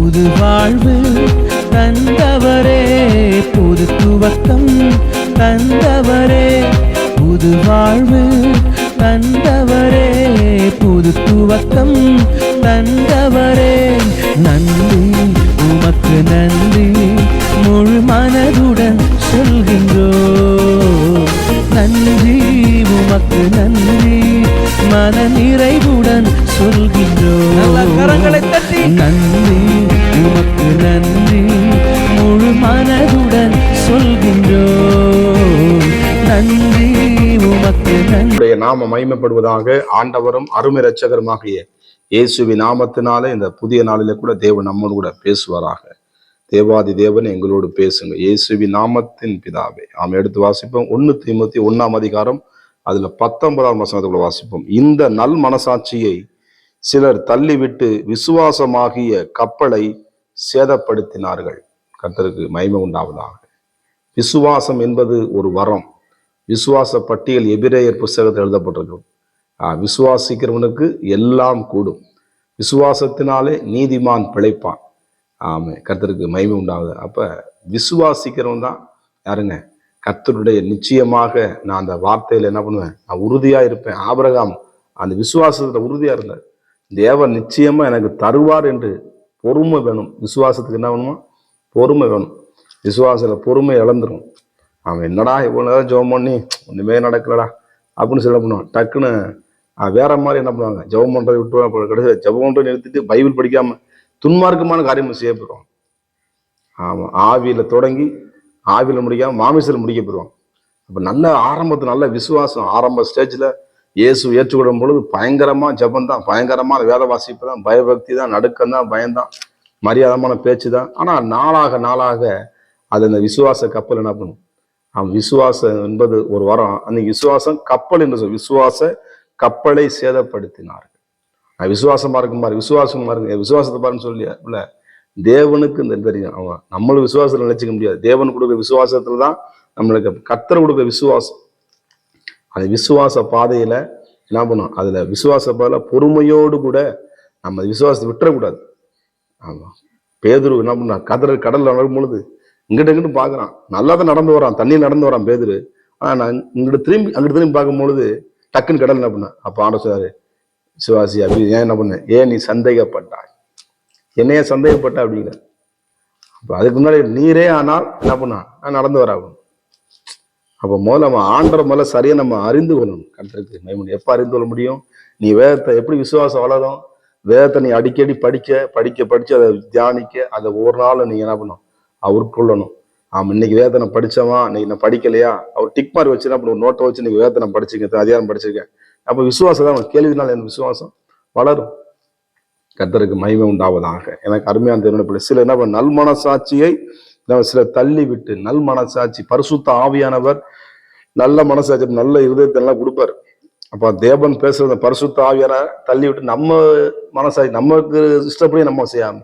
புது வாழ்வு தந்தவரே, புது துவக்கம் தந்தவரே, புது வாழ்வு தந்தவரே, புது துவக்கம் தந்தவரே. நன்றி உமக்கு நன்றி, முழு மனதுடன் சொல்கின்றோம். நன்றி உமக்கு நன்றி, மன நிறைவுடன் சொல்கின்றோம். கரங்களை தட்டி நன்றி உமக்கு நன்றி, முழு மனதுடன் சொல்கின்றோம். நன்றி உமக்கு நன்றி. நாம மகிமைப்படுவதாக. ஆண்டவரும் அருமை இரட்சகருமாகிய இயேசுவின் நாமத்தினாலே இந்த புதிய நாளிலே கூட தேவன் நம்மோடு கூட பேசுவாராக. தேவாதி தேவன் எங்களோடு பேசுங்க. இயேசுவின் நாமத்தின் பிதாவே. ஆம். எடுத்து வாசிப்போம். 1 தீமோத்தேயு 1 அதிகாரம் அதுல 19 வசனத்துக்குள்ள வாசிப்போம். இந்த நல் மனசாட்சியை சிலர் தள்ளிவிட்டு விசுவாசமாகிய கப்பலை சேதப்படுத்தினார்கள். கர்த்தருக்கு மகிமை உண்டாவதாக. விசுவாசம் என்பது ஒரு வரம். விசுவாச பட்டியல் எபிரேயர் புஸ்தகத்தில் எழுதப்பட்டிருக்கும். விசுவாசிக்கிறவனுக்கு எல்லாம் கூடும். விசுவாசத்தினாலே நீதிமான் பிழைப்பான். ஆமே. கர்த்தருக்கு மகிமை உண்டாகுது. அப்ப விசுவாசிக்கிறவன் தான் யாருங்க? கர்த்தருடைய நிச்சயமாக நான் அந்த வார்த்தையில என்ன பண்ணுவேன்? நான் உறுதியா இருப்பேன். ஆபிரகாம் அந்த விசுவாசத்துல உறுதியா இருந்தார். தேவன் நிச்சயமா எனக்கு தருவார் என்று பொறுமை வேணும். விசுவாசத்துக்கு என்ன வேணுமா? பொறுமை வேணும். விசுவாசத்துல பொறுமை இழந்துரும். அவன் என்னடா இவ்வளவு நேரம் ஜெபம் பண்ணி ஒண்ணுமே நடக்கலடா அப்படின்னு சொல்ல பண்ணுவான். டக்குன்னு வேற மாதிரி என்ன பண்ணுவாங்க? ஜெபம் பண்றதை விட்டு கடைசி ஜெபம் பண்றதை நிறுத்திட்டு பைபிள் படிக்காம துன்மார்க்கமான காரியம் செய்யப்படுவான். ஆமா. ஆவியில தொடங்கி ஆவியில முடிக்காம மாமிசத்தில் முடிக்க போயிடுவான். அப்ப நல்ல ஆரம்பத்து நல்ல விசுவாசம் ஆரம்ப ஸ்டேஜ்ல இயேசு ஏற்றுக்கொள்ளும் பொழுது பயங்கரமா ஜபம் தான், பயங்கரமான வேத வாசிப்பு தான், பயபக்தி தான், நடுக்கம் தான், பயம்தான், மரியாதமான பேச்சு தான். ஆனா நாளாக நாளாக அது அந்த விசுவாச கப்பல் என்ன பண்ணும்? விசுவாசம் என்பது ஒரு வரம். அன்னைக்கு விசுவாசம் கப்பல் என்று சொல். விசுவாச கப்பலை சேதப்படுத்தினார்கள். விசுவாசமா இருக்கும் பாரு, விசுவாசமா இருக்கு, விசுவாசத்தை பாருன்னு சொல்லி இல்ல. தேவனுக்கு இந்த தெரியும். அவன் நம்மளும் விசுவாசத்துல நினைச்சுக்க முடியாது. தேவன் கொடுக்குற விசுவாசத்துல தான் நம்மளுக்கு கர்த்தர் கொடுக்குற விசுவாசம். அந்த விசுவாச பாதையில என்ன பண்ணும்? அதுல விசுவாச பாதையில பொறுமையோடு கூட நம்ம விசுவாசத்தை விட்டுறக்கூடாது. ஆமா. பேதுரு என்ன பண்ணா? கடல்ல நடக்கும் பொழுது இங்கிட்ட பாக்குறான். நல்லா தான் நடந்து வரான், தண்ணியில் நடந்து வரான் பேதுரு. ஆனா நான் அங்கிட்டு திரும்பி பார்க்கும் பொழுது டக்குன்னு கடல் என்ன பண்ண? அப்ப ஆண்ட சொல்றாரு, விசுவாசி அப்படி ஏன் என்ன பண்ண? ஏன் நீ சந்தேகப்பட்டாய்? என்னைய சந்தேகப்பட்ட அப்படிங்கிற. அப்ப அதுக்கு முன்னாடி நீரே ஆனால் என்ன பண்ணா? நான் நடந்து வராகும். அப்ப முதல்ல நம்ம ஆண்டவர் முதல்ல சரியா நம்ம அறிந்து கொள்ளணும். கர்த்தருக்கு மகிமை. எப்ப அறிந்து கொள்ள முடியும்? நீ வேதத்தை எப்படி விசுவாசம் வளரும்? வேதத்தை நீ அடிக்கடி படிச்சு அதை தியானிக்க, அதை ஒரு நாள் நீங்க என்ன பண்ணும்? உட்கொள்ளணும். இன்னைக்கு வேதனை படிச்சவா, இன்னைக்கு நான் படிக்கலையா, அவர் டிக் மார்க் வச்சு என்ன பண்ணுவோம்? நோட்டை வச்சு இன்னைக்கு வேதனை படிச்சிருக்கேன், அதிகாரம் படிச்சிருக்கேன். அப்ப விசுவாசம் தான் கேள்வினால என் விசுவாசம் வளரும். கர்த்தருக்கு மகிமை உண்டாவதாக. எனக்கு அருமையான தேவனுடைய பிள்ளை சில என்ன நல் மனசாட்சியை சில தள்ளி விட்டு, நல் மனசாட்சி பரிசுத்த ஆவியானவர் நல்ல மனசாட்சி நல்ல இருதயத்தை எல்லாம் கொடுப்பாரு. அப்ப தேவன் பேசுறத பரிசுத்த ஆவியான தள்ளி விட்டு நம்ம மனசாட்சி நமக்கு இஷ்டப்படி நம்ம செய்யாம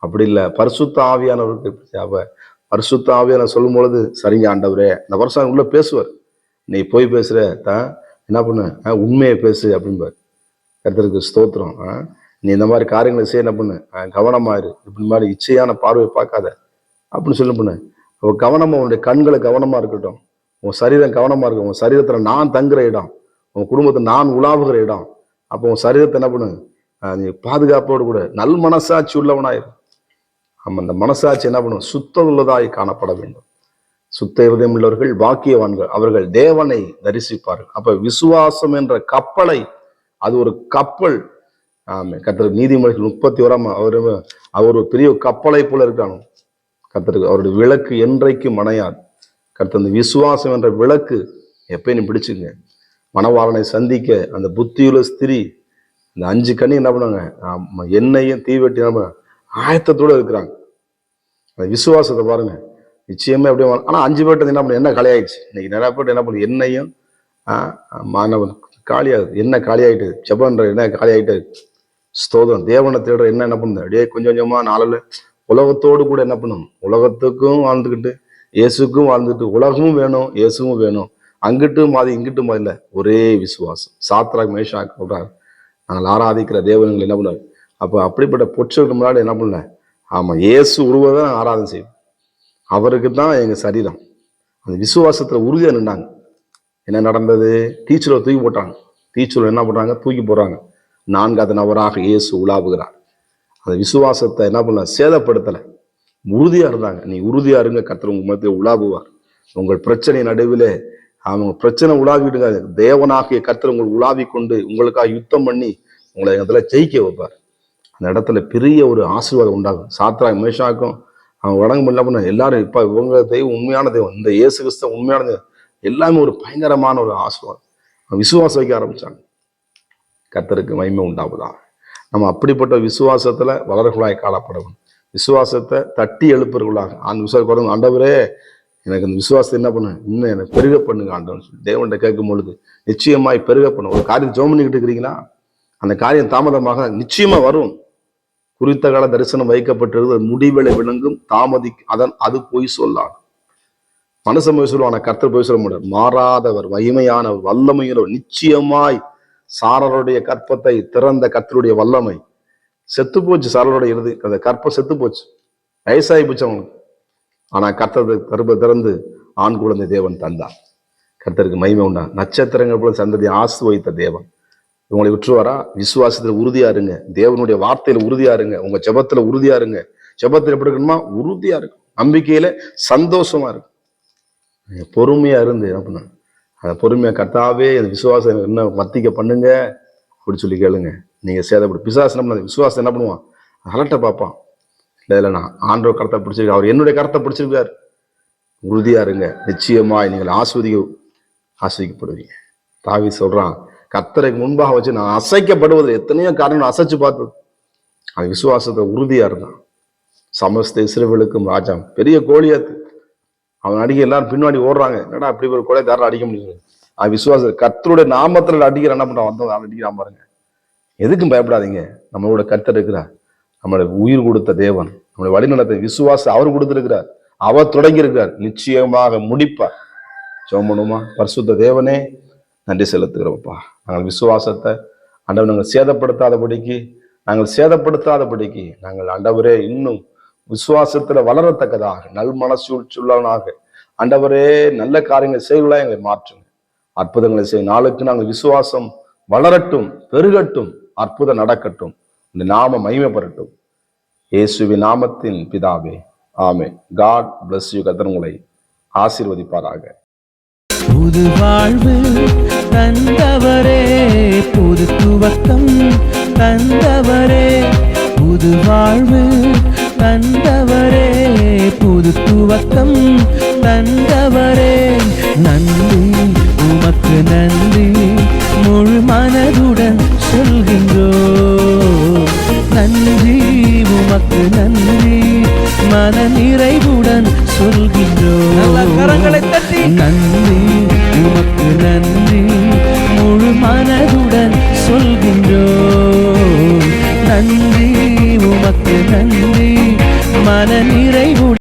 அப்படி இல்லை. பரிசுத்த ஆவியானவருக்கு பரிசுத்த ஆவியான சொல்லும் பொழுது சரிங்க ஆண்டவரே, இந்த வருஷம் உள்ள பேசுவார். நீ போய் பேசுற என்ன பண்ண? உண்மையை பேசு அப்படின்பாரு. கர்த்தருக்கு ஸ்தோத்திரம். நீ இந்த மாதிரி காரியங்களை செய்ய என்ன பண்ணு? கவனமாயிரு. இப்படி மாதிரி இச்சையான பார்வையை பார்க்காத அப்படின்னு சொல்ல பண்ணு. அவ கவனமா, உன்னுடைய கண்களை கவனமா இருக்கட்டும், உன் சரீரம் கவனமா இருக்கும். உன் சரீரத்துல நான் தங்குற இடம், உன் குடும்பத்தை நான் உலாவுகிற இடம். அப்போ உன் சரீரத்தை என்ன பண்ணு? நீ பாதுகாப்போடு கூட நல் மனசாட்சி உள்ளவனாயிரு. அந்த மனசாட்சி என்ன பண்ணும்? சுத்தம் உள்ளதாய் காணப்பட வேண்டும். சுத்த இருதயம் உள்ளவர்கள் பாக்கியவான்கள், அவர்கள் தேவனை தரிசிப்பார்கள். அப்ப விசுவாசம் என்ற கப்பலை, அது ஒரு கப்பல். கர்த்தருக்கு நீதிமொழிகள் 31 அவர் ஒரு பெரிய கப்பலை போல இருக்கானோ. கர்த்தருக்கு அவருடைய விளக்கு என்றைக்கும் அணையாது. கர்த்தர் அந்த விசுவாசம் என்ற விளக்கு எப்பயும் பிடிச்சுங்க. மணவாளனை சந்திக்க அந்த புத்தியுள்ள ஸ்திரீ இந்த 5 கனி என்ன பண்ணுவாங்க? எண்ணெயும் தீவெட்டி என்ன பண்ண ஆயத்தத்தோட இருக்கிறாங்க. அந்த விசுவாசத்தை பாருங்க. நிச்சயமே அப்படியே. ஆனா 5 பேர்ட்ட என்ன பண்ண? என்ன காலியாயிடுச்சு. இன்னைக்கு நிறைய பேர்ட்ட என்ன பண்ணு? எண்ணெயும் மாணவன் காலியாகுது. என்ன காலியாயிட்டு? ஜெபன்ற என்ன காலியாயிட்டு? ஸ்தோத்திரம். தேவனை தேடுற என்ன பண்ணுது? அப்படியே கொஞ்சம் கொஞ்சமா நாளில் உலகத்தோடு கூட என்ன பண்ணும்? உலகத்துக்கும் வாழ்ந்துக்கிட்டு இயேசுக்கும் வாழ்ந்துட்டு, உலகமும் வேணும் இயேசுவும் வேணும், அங்கிட்டும் மாறி இங்கிட்டும் மாறி இல்லை, ஒரே விசுவாசம். சாத்ராக் மேஷாக் சொல்றாரு, நாங்கள் ஆராதிக்கிற தேவன்கள் என்ன பண்ணாரு? அப்போ அப்படிப்பட்ட பொற்களுக்கு முன்னாடி என்ன பண்ணல? ஆமா, இயேசு உருவதை ஆராதனை செய்வோம். அவருக்கு தான் எங்க சரீரம். அந்த விசுவாசத்துல உறுதியா நின்றாங்க. என்ன நடந்தது? டீச்சரை தூக்கி போட்டாங்க. டீச்சர் என்ன பண்றாங்க? தூக்கி போறாங்க. 4வது நபராக இயேசு உலாவுகிறார். அந்த விசுவாசத்தை என்ன பண்ணல? சேதப்படுத்தலை. உறுதியா இருந்தாங்க. நீ உறுதியா இருங்க, கர்த்தர் உங்க மத்தியில் உலாவுவார். உங்கள் பிரச்சனை நடுவிலே அவங்க பிரச்சனை உலாவிடுங்க, தேவனாகிய கர்த்தர் உங்கள் உலாவி கொண்டு உங்களுக்காக யுத்தம் பண்ணி உங்களை இடத்துல ஜெயிக்க வைப்பார். அந்த இடத்துல பெரிய ஒரு ஆசீர்வாதம் உண்டாகும். சாத்ராக் மேஷாக்கும் அவங்க வணங்க முடியல. எல்லாரும் இப்ப இவங்க தெய்வம் உண்மையான தெய்வம், இந்த இயேசு கிறிஸ்து உண்மையான தெய்வம், எல்லாமே ஒரு பயங்கரமான ஒரு ஆசீர்வாதம். விசுவாசம் வைக்க ஆரம்பிச்சாங்க. கர்த்தருக்கு மகிமை உண்டாவதா. நம்ம அப்படிப்பட்ட விசுவாசத்துல வளர்களாய் காணப்படணும். விசுவாசத்தை தட்டி எழுப்புறவர்களாக விசுவாசம், ஆண்டவரே எனக்கு இந்த விசுவாசத்தை என்ன பண்ணு, இன்னும் எனக்கு பெருக பண்ணுங்க ஆண்டவன் சொல்லி தேவன்கிட்ட கேட்கும் பொழுது நிச்சயமாய் பெருக பண்ணும். ஒரு காரியம் ஜெபம் பண்ணிக்கிட்டு இருக்கிறீங்களா, அந்த காரியம் தாமதமாக நிச்சயமா வரும். குறித்த கால தரிசனம் வைக்கப்பட்டிருக்கிறது, முடிவுகளை விளங்கும், அது போய் சொல்லாது. மனுஷன் போய் சொல்லுவான், கர்த்தர் போய் சொல்ல முடியாது. மாறாதவர், மகிமையானவர், வல்லமையுள்ளவர், நிச்சயமாய் சாரருடைய கற்பத்தை திறந்த கர்த்தருடைய வல்லமை செத்து போச்சு. சாரருடைய இறுதி அந்த கற்பம் செத்து போச்சு, வயசாகி போச்சு அவங்களுக்கு. ஆனா கர்த்தர் கருப்பை திறந்து ஆண் குழந்தை தேவன் தந்தார். கர்த்தருக்கு மகிமை உண்டா. நட்சத்திரங்கள் போல சந்ததி ஆசீர்வதித்த தேவன் உங்களை விட்டுருவாரா? விசுவாசத்துல உறுதியா இருங்க, தேவனுடைய வார்த்தையில உறுதியா இருங்க, உங்க ஜெபத்துல உறுதியா இருங்க. ஜெபத்துல எப்படி இருக்கணுமா? உறுதியா இருக்கும், நம்பிக்கையில சந்தோஷமா இருக்கும். பொறுமையா இருந்து என்ன பண்ண, அந்த பொறுமையா கர்த்தாவே அந்த விசுவாசம் என்ன வர்த்திக்க பண்ணுங்க அப்படி சொல்லி கேளுங்க. நீங்க சேதப்படும் பிசாசு என்ன பண்ண, விசுவாசம் என்ன பண்ணுவான்? அலட்ட பார்ப்பான். இல்லை நான் ஆண்டவர் கருத்தை பிடிச்சிருக்க, அவர் என்னுடைய கருத்தை பிடிச்சிருக்காரு. உறுதியா இருங்க, நிச்சயமாய் நீங்கள் ஆஸ்வதிக்கப்படுவீங்க. தாவீது சொல்றான், கர்த்தருக்கு முன்பாக வச்சு நான் அசைக்கப்படுவது, எத்தனையோ காரணம் அசைச்சு பார்த்தது. அது விசுவாசத்தை உறுதியா இருந்தான். சமஸ்த இஸ்ரவேலுக்கும் ராஜா, பெரிய கோலியாத்து, அவன் அடிக்க எல்லாரும் பின்னாடி ஓடுறாங்க. என்னடா அப்படி ஒரு கோலியாத் யாரும் அடிக்க முடியாது. அது விசுவாச கர்த்தருடைய நாமத்துல அடிக்கிற என்ன பண்றான், வந்தவன் அடிக்கிறான் பாருங்க. எதுக்கும் பயப்படாதீங்க, நம்மளோட கர்த்தர் இருக்கிறார். நம்மளுடைய உயிர் கொடுத்த தேவன், நம்மளுடைய வழிநடத்த விசுவாசம் அவர் கொடுத்திருக்கிறார், அவர் தொடங்கி இருக்கிறார், நிச்சயமாக முடிப்பார். ஜெபம் பண்ணுமா? பரிசுத்த தேவனே நன்றி செலுத்துகிறோம்ப்பா. நாங்கள் விசுவாசத்தை ஆண்டவர் நாங்கள் சேதப்படுத்தாதபடிக்கு நாங்கள் ஆண்டவரே இன்னும் விசுவாசத்துல வளரத்தக்கதாக நல் மனசுள்ளவனாக ஆண்டவரே நல்ல காரியங்கள் செய்வதா எங்களை மாற்றுங்க. அற்புதங்களை செய்யும் நாளுக்கு நாங்கள் விசுவாசம் வளரட்டும், பெருகட்டும், அற்புதம் நடக்கட்டும், இந்த நாம மகிமைப்படட்டும். இயேசுவின் நாமத்தின் பிதாவே, ஆமென். God bless you. கர்த்தர் உங்களை ஆசீர்வதிப்பாராக. புது வாழ்வு தந்தவரே, புது துவக்கம் தந்தவரே, புது வாழ்வு தந்தவரே, புது துவக்கம் தந்தவரே, நன்றி உமக்கு நன்றி, முழு மனதுடன் சொல்கின்றோம். நன்றி உமக்கு நன்றி, மன நிறைவுடன் சொல்கின்றோம். கரங்களை தட்டி நன்றி உமக்கு நன்றி, முழு மனதுடன் சொல்கின்றோம். நன்றி உமக்கு நன்றி, மன நிறைவுடன்